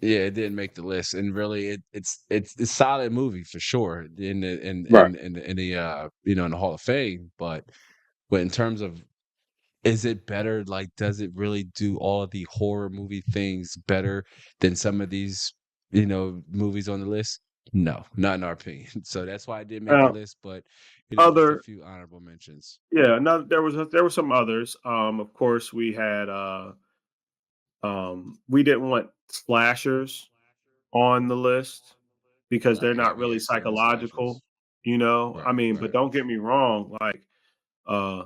Yeah, it didn't make the list, and really, it's a solid movie for sure Right. in the in the Hall of Fame. But in terms of, is it better? Like, does it really do all the horror movie things better than some of these movies on the list? No, not in our opinion. So that's why I did make the Now, list. But just a other few honorable mentions. yeah, no, there were some others. Of course, we had we didn't want slashers on the list because they're Right? Yeah, not we really excluded slashers. psychological. I Right, mean, but right, don't get me wrong, like uh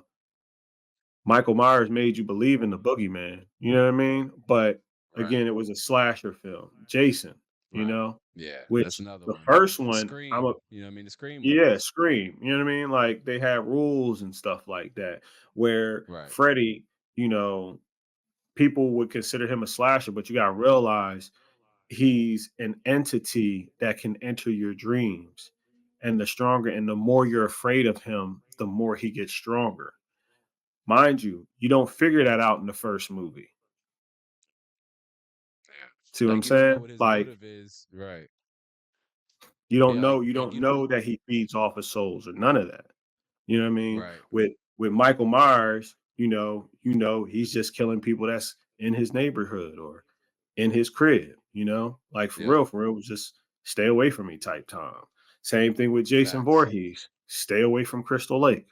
Michael Myers made you believe in the boogeyman. You know what I mean? But right, again, it was a slasher film. Jason, right. Yeah, that's which another the one. first one, I'm Scream. a You know what I mean? The Scream yeah, movies. Scream. You know what I mean? Like they had rules and stuff like that where Right. Freddy, people would consider him a slasher, but you got to realize he's an entity that can enter your dreams. And the stronger and the more you're afraid of him, the more he gets stronger. Mind you, you don't figure that out in the first movie. Yeah. See what I'm Like you don't know saying? what his Like motive is. Right. you don't Yeah, know you don't you don't. know that he feeds off of souls or none of that. You know what I mean? Right. With Michael Myers, he's just killing people that's in his neighborhood or in his crib, like Yep. for real, was just stay away from me type time. Same thing with Jason Facts. Voorhees. Stay away from Crystal Lake.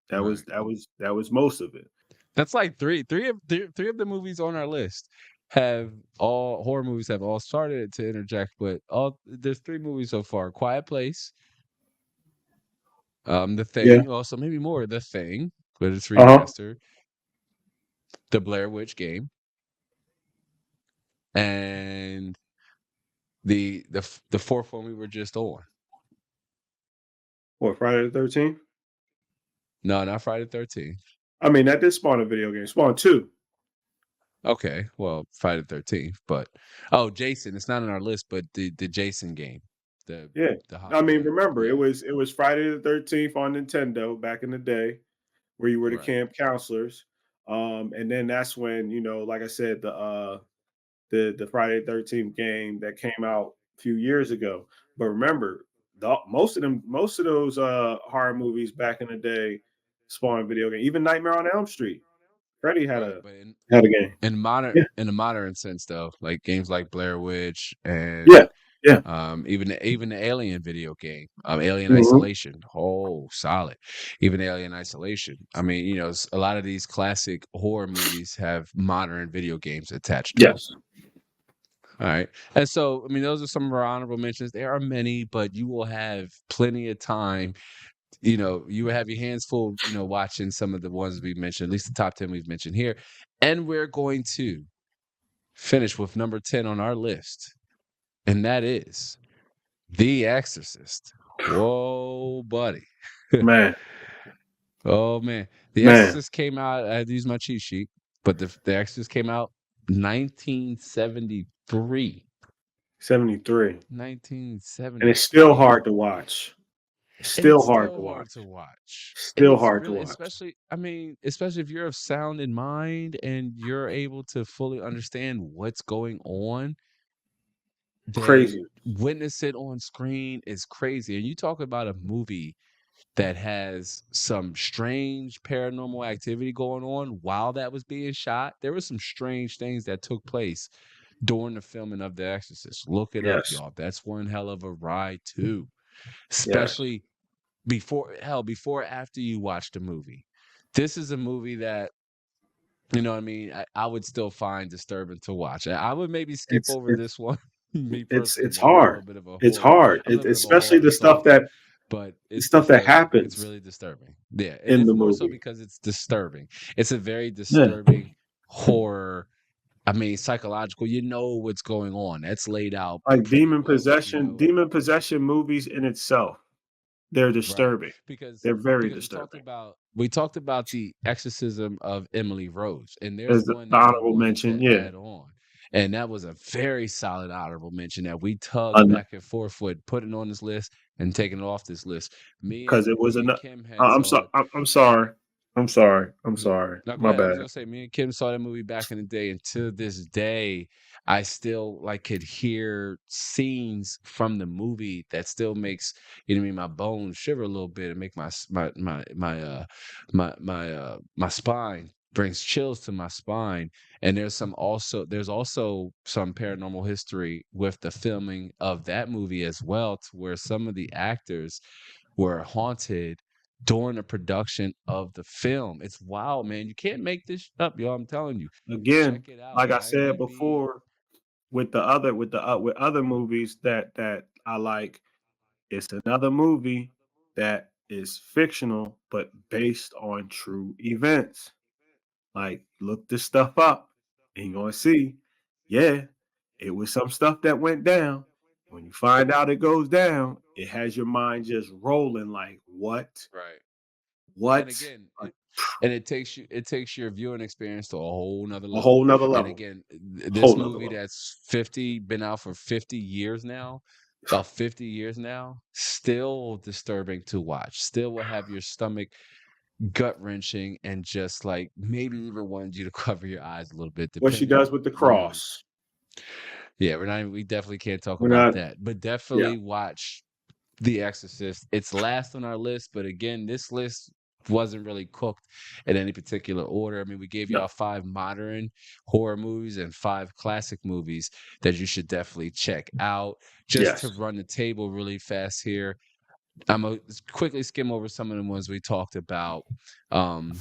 That was Right. that was that was most of it. That's like three of the movies on our list have all horror movies have all started to interject, but all there's three movies so far: Quiet Place, The Yeah. Thing, also maybe more, The Thing, but it's Uh-huh. remastered, The Blair Witch Game, and the fourth one we were just on. What, Friday the 13th? No, not Friday the 13th. I mean, that did spawn a video game. Spawn 2. Okay, well, Friday the 13th, but oh, Jason, it's not on our list, but the Jason game, the Yeah. the I mean, the remember, it yeah, was it was Friday the 13th on Nintendo back in the day where you were the right, camp counselors. And then that's when, like I said, the Friday the 13th game that came out a few years ago. But remember, most of those horror movies back in the day spawned video game. Even Nightmare on Elm Street. Freddy had right, a but had a game. Yeah. in a modern sense though, like games like Blair Witch Yeah. and Yeah. even the Alien video game, Alien Mhm. Isolation. Oh, solid. Even Alien Isolation. I mean, a lot of these classic horror movies have modern video games attached to them. Yes. All right. And so, I mean, those are some of our honorable mentions. There are many, but you will have plenty of time. You will have your hands full, watching some of the ones we've mentioned, at least the top 10 we've mentioned here. And we're going to finish with number 10 on our list, and that is The Exorcist. Whoa, buddy. Man. Oh, man. The Man. Exorcist came out. I had to use my cheat sheet, but the Exorcist came out 1973. 73. And it's still 1973. hard to watch. It's And it's still hard still to hard watch. to watch. And Still it's hard to really, watch. especially, I mean, especially if you're of sound in mind and you're able to fully understand what's going on, then Crazy. witness it on screen is crazy. And you talk about a movie that has some strange paranormal activity going on while that was being shot. There were some strange things that took place during the filming of The Exorcist. Look it up, Yes. y'all. That's one hell of a ride too. Yes. Especially before or after you watch the movie. This is a movie that, you know what I mean, I would still find disturbing to watch. I would maybe skip It's over it's this one, me personally, it's but I'm a little hard. bit of a It's horror. hard. I'm a little bit of a Especially horror the stuff softy, that but the it's stuff that disturbing. It's happens really disturbing. Yeah, and in it's the more so movie. because it's disturbing. It's a very Yeah. disturbing horror. I mean, psychological. You know what's going on. That's laid out Like pretty well. You know, demon possession movies in itself, they're right? disturbing. Because They're very we disturbing. talked about the exorcism of Emily Rose, and there's As one the that we honorable wanted mention, to yeah. add on, and that was a very solid honorable mention that we tugged Because back and forth with putting on this list and taking it off this list. it was Me and enough. Kim had I'm saw sorry. it. I'm sorry. I'm sorry. I'm Mm. sorry. No, go My ahead. I was bad. gonna say, me and Kim saw that movie back in the day, and to this day, I still like could hear scenes from the movie that still makes, you know what I mean, my bones shiver a little bit and make my spine brings chills to my spine. And there's also some paranormal history with the filming of that movie as well, to where some of the actors were haunted during the production of the film. It's wild, man. You can't make this up, y'all. I'm telling you. Again, Check it out. like I said IMDb. before, with other movies that I like, it's another movie that is fictional but based on true events. Like, look this stuff up, and you're gonna see, yeah, it was some stuff that went down. When you find out it goes down, it has your mind just rolling like, what? Right. And What? again, Like, it takes your viewing experience to a whole nother a level. whole nother And level. again, Whole this nother movie level. that's 50 been out for 50 years now, about 50 years now, still disturbing to watch. Still will have your stomach gut wrenching and just like maybe even wanted you to cover your eyes a little bit, What she depending, does with the you know. cross. Yeah, we definitely can't talk We're about not, that, but yeah, definitely watch The Exorcist. It's last on our list, but again, this list wasn't really cooked in any particular order. I mean, we gave no, y'all 5 modern horror movies and 5 classic movies that you should definitely check out. Just to yes, run the table really fast here, I'm gonna quickly skim over some of the ones we talked about. Um,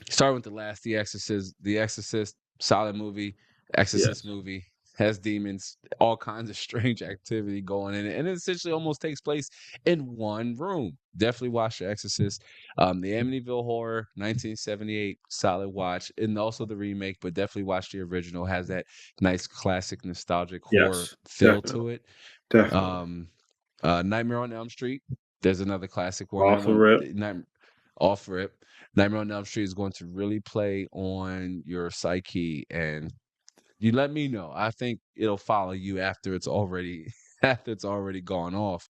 Starting with the last, The Exorcist, solid movie. Exorcist yes, movie has demons, all kinds of strange activity going in it, and it essentially almost takes place in one room. Definitely watch The Exorcist. The Amityville Horror, 1978, solid watch, and also the remake, but definitely watch the original. Has that nice classic nostalgic horror yes, feel definitely, to it. definitely. Um, Nightmare on Elm Street. There's another classic one. That Off the one, rip. off rip. Nightmare on Elm Street is going to really play on your psyche, and you let me know. I think it'll follow you after it's already after it's already gone off.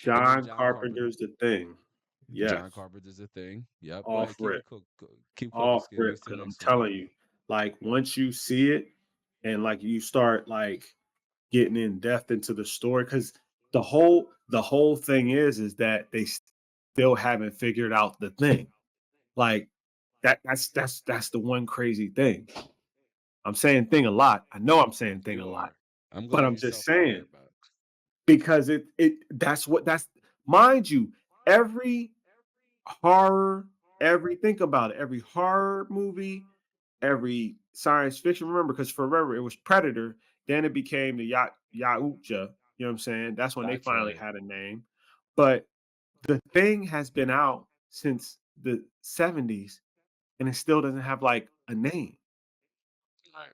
And then John Carpenter's The Thing. Yes, John Carpenter's a thing. Yep. Go off ahead, keep rip. it keep cooking, Off Skip. rip. What's the Because I'm next one? telling you, like, once you see it and like you start like getting in depth into the story, because the whole thing is that they still haven't figured out the thing. Like, that's the one crazy thing. I'm saying thing a lot. I know I'm saying thing a You lot, are. I'm but glad I'm you're just self-aware saying, about it. because it that's mind you, every horror, think about it, every horror movie, every science fiction. Remember, because forever it was Predator, then it became the Yautja. You know what I'm saying? That's when they That's finally right. had a name. But the thing has been out since the 70s, and it still doesn't have like a name. Right.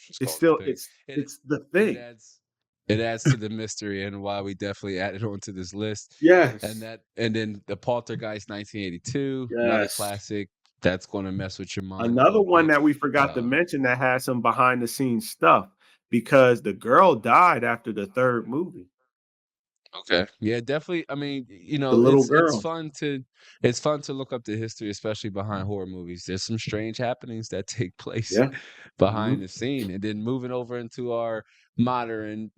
Just It's call it still the thing. It it's the it thing. adds it adds to the mystery and why we definitely added onto this list. Yes. And then the Poltergeist 1982, another Yes. classic that's going to mess with your mind a Another little one bit. that we forgot to Um, mention that has some behind the scenes stuff. because the girl died after the third movie. Okay. Yeah, definitely. I mean, The little it's girl. fun to it's fun to look up the history, especially behind horror movies. There's some strange happenings that take place Yeah. behind Mhm. the scene. And then moving over into our modern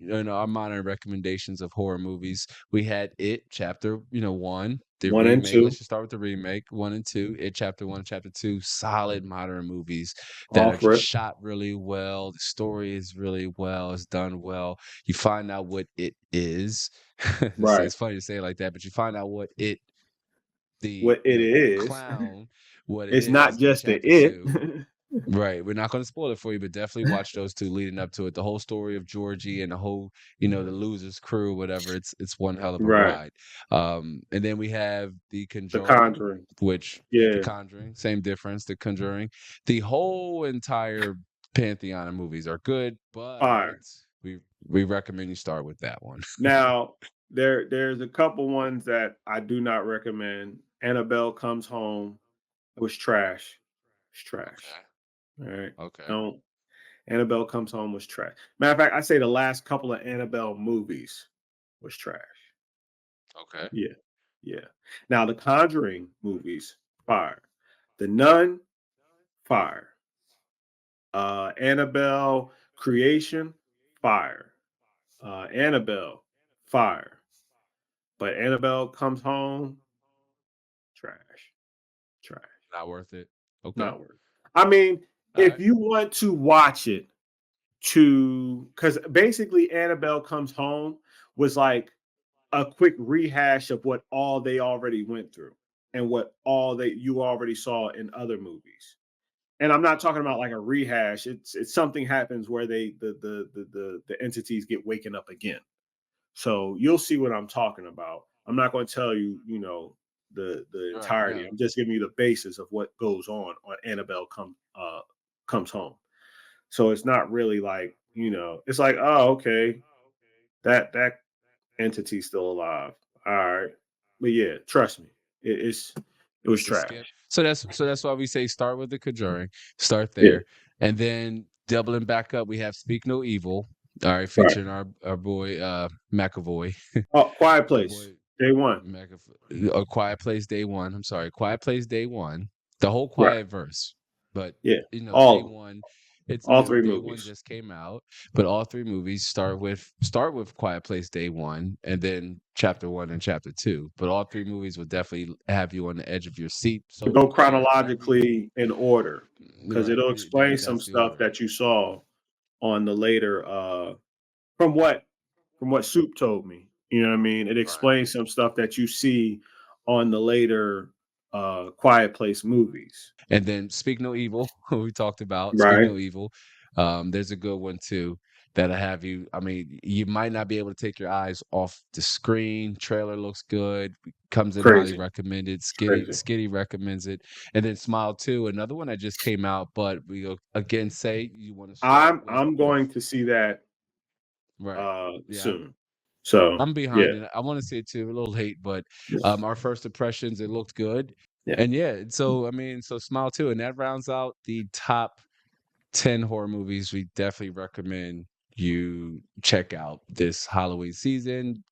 recommendations of horror movies, we had It Chapter, 1, the 1 and remake. Let's 2 just start with the remake, 1 and 2. It Chapter 1, Chapter 2, solid modern movies that are off just rip. shot really well. The story is really well, it's done well. You find out what it is. Right. It's funny to say it like that, but you find out what the What it is. clown, what it It's not is in just the chapter it. two. Right. We're not going to spoil it for you, but definitely watch those two leading up to it. The whole story of Georgie and the whole, the losers crew, whatever. It's one hell of a Right. ride. And then we have The The Conjuring, Conjuring. which The Yeah. Conjuring, same difference. The Conjuring, the whole entire pantheon of movies are good, but Fire. we we recommend you start with that one. Now, there's a couple ones that I do not recommend. Annabelle Comes Home was trash. It's trash. Okay. All right. Okay. Don't. Annabelle Comes Home was trash. Matter of fact, I say the last couple of Annabelle movies was trash. Okay. Yeah. Yeah. Now the Conjuring movies, fire. The Nun, fire. Annabelle Creation, fire. Annabelle, fire. But Annabelle Comes Home, trash. Trash. Not worth it. Okay. Not worth it. I mean, All if right. you want to watch it because basically Annabelle Comes Home was like a quick rehash of what all they already went through and what all that you already saw in other movies. And I'm not talking about like a rehash. It's something happens where the entities get waken up again. So you'll see what I'm talking about. I'm not going to tell you, the All right. entirety. Yeah. I'm just giving you the basis of what goes on Annabelle comes home. So it's not really like, it's like, oh, okay, that entity's still alive. All right. But yeah, trust me, it was It's a trash. skip. So that's why we say start with The Conjuring. Start Yeah. there, and then doubling back up, we have Speak No Evil. All right, Right. featuring our boy McAvoy, Oh, Quiet our Place. boy Day one. A Quiet Place Day One. I'm sorry, Quiet Place Day One. The whole Right. Quiet verse, but Yeah. Day All One. It's all three Day One movies. just came out, but all three movies start with Quiet Place Day One, and then Chapter One and Chapter Two. But all three movies will definitely have you on the edge of your seat, so Go prepare whatever you need. chronologically in order because Right, it'll explain some that's the stuff order. that you saw on the later from what Soup told me. You know what I mean? It Right. explains some stuff that you see on the later Quiet Place movies. And then Speak No Evil, who we talked about. Speak Right. No Evil. There's a good one too that'll have you. I mean, you might not be able to take your eyes off the screen. Trailer looks good. Comes in highly Crazy. recommended. It's Skitty crazy. Skitty recommends it. And then Smile 2, another one that just came out, but we again say you want to start with I'm going to see that right. Yeah, soon. So I'm yeah. behind it. I want to see it too. A little late, but our first impressions, it looked good. Yeah. And yeah, so I mean, so Smile 2, and that rounds out the top 10 horror movies we definitely recommend you check out this Halloween season,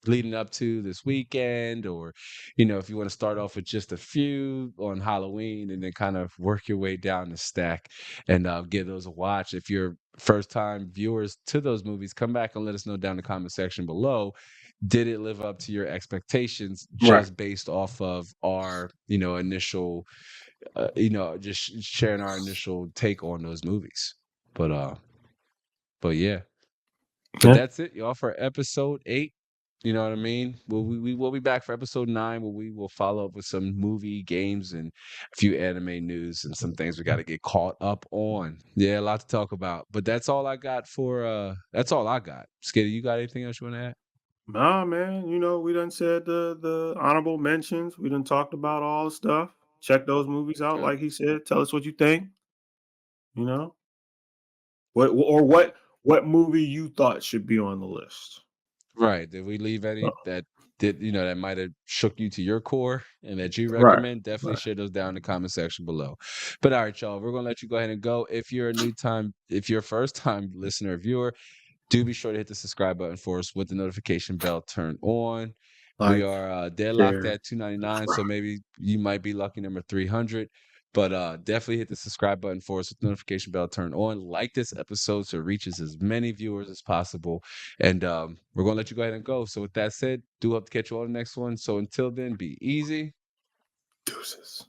leading up to this weekend, or, if you want to start off with just a few on Halloween and then kind of work your way down the stack and give those a watch. If you're first time viewers to those movies, come back and let us know down in the comment section below. Did it live up to your expectations Right. just based off of our, initial just sharing our initial take on those movies. But but yeah, but Yeah. that's it, y'all, for episode 8. You know what I mean? We will be back for episode 9, where we will follow up with some movie, games, and a few anime news and some things we got to get caught up on. Yeah, a lot to talk about. But that's all I got for. That's all I got. Skitty, you got anything else you want to add? Nah, man. We done said the honorable mentions. We done talked about all the stuff. Check those movies out, Okay. like he said. Tell us what you think. You know what movie you thought should be on the list. Right. Did we leave any Oh, that did that might have shook you to your core and that you Right. recommend, definitely Right. share those down in the comment section below. But all right, y'all, we're gonna let you go ahead and go. If you're a first time listener or viewer, do be sure to hit the subscribe button for us with the notification bell turned on. We Like, are deadlocked share, at 299, so subscribe. maybe you might be lucky number 300. But definitely hit the subscribe button for us with the notification bell turned on. Like this episode so it reaches as many viewers as possible. And we're going to let you go ahead and go. So with that said, do hope to catch you all the next one. So until then, be easy. Deuces.